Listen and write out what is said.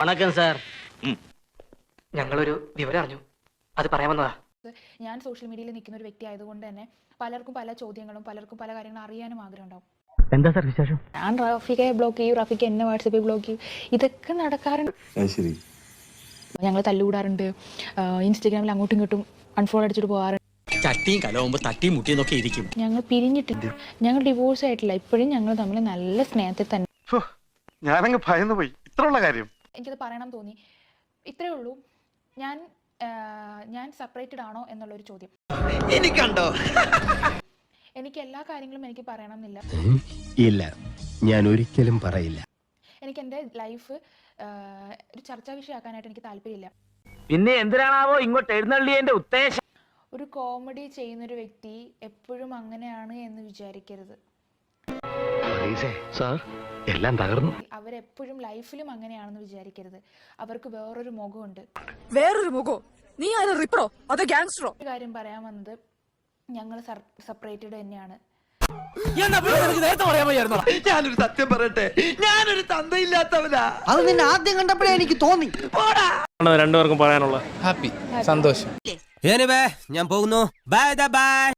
വണക്കം സാർ. ഞങ്ങളൊരു വിവരം അറിഞ്ഞു, അത് പറയാൻ വന്നതാ. ഞാൻ സോഷ്യൽ മീഡിയയിൽ നിൽക്കുന്ന ഒരു വ്യക്തി ആയതുകൊണ്ട് തന്നെ പലർക്കും പല ചോദ്യങ്ങളും പലർക്കും പല കാര്യങ്ങളും അറിയാനും ആഗ്രഹം ഉണ്ടാവും. എന്താ സാർ വിശേഷം? ഞാൻ റഫീഖയെ ബ്ലോക്ക് ചെയ്യും, റഫീഖ് എന്നെ വാട്സപ്പിൽ ബ്ലോക്ക് ചെയ്യും, ഇതൊക്കെ നടക്കാറുണ്ട്. ഞങ്ങൾ തല്ലുകൂടാറുണ്ട്, ഇൻസ്റ്റഗ്രാമിൽ അങ്ങോട്ടും ഇങ്ങോട്ടും അൺഫോളോ അടിച്ചിട്ട് പോകാറുണ്ട്. ചട്ടിയും കലവുമ്പോ തട്ടിയും മുട്ടിയെന്നൊക്കെ ഇരിക്കും. ഞങ്ങൾ പിരിഞ്ഞിട്ടില്ല, ഞങ്ങൾ ഡിവോഴ്സ് ആയിട്ടില്ല. ഇപ്പോഴും ഞങ്ങൾ തമ്മിൽ നല്ല സ്നേഹത്തിൽ തന്നെ. ഞാനങ്ങ് ഭയന്നു പോയി. ഇത്രയുള്ള കാര്യം എനിക്കത് പറയണം തോന്നി. ഇത്രയേ ഉള്ളൂ. ഞാൻ സെപ്പറേറ്റഡ് ആണോ എന്നുള്ളൊരു ചോദ്യം. എനിക്കുണ്ടോ? എനിക്ക് എല്ലാ കാര്യങ്ങളും എനിക്ക് പറയണം എന്നില്ല. ഇല്ല, ഞാൻ ഒരിക്കലും പറയില്ല. എനിക്ക് എൻ്റെ ലൈഫ് ഒരു ചർച്ചാ വിഷയമാക്കാനായിട്ട് എനിക്ക് താല്പര്യമില്ല. പിന്നെ എന്തിനാണാവോ ഇങ്ങോട്ട് എഴുന്നള്ളിയതിന്റെ ഉദ്ദേശം? ഒരു കോമഡി ചെയ്യുന്നൊരു വ്യക്തി എപ്പോഴും അങ്ങനെയാണ് എന്ന് വിചാരിക്കരുത്. എല്ലാം തകർന്നു. അവരെപ്പോഴും ലൈഫിലും അങ്ങനെയാണെന്ന് വിചാരിക്കരുത്. അവർക്ക് വേറൊരു മുഖമുണ്ട്. വേറൊരു മുഖോ? നീ ആരോ റിപ്പറോ അതോ ഗാങ്സ്റ്ററോ? ഒരു കാര്യം പറയാൻ വന്നത്, ഞങ്ങൾ സെപ്പറേറ്റഡ് തന്നെയാണ്. ഞാനൊരു സത്യം പറയട്ടെ, ഞാനൊരു തന്തയില്ലാത്തവനാ. അത് നിന്നെ ആദ്യം കണ്ടപ്പോഴേ എനിക്ക് തോന്നി. രണ്ടുപേർക്കും പറയാനുള്ള ഹാപ്പി, സന്തോഷം. ഞാൻ പോകുന്നു. Bye bye.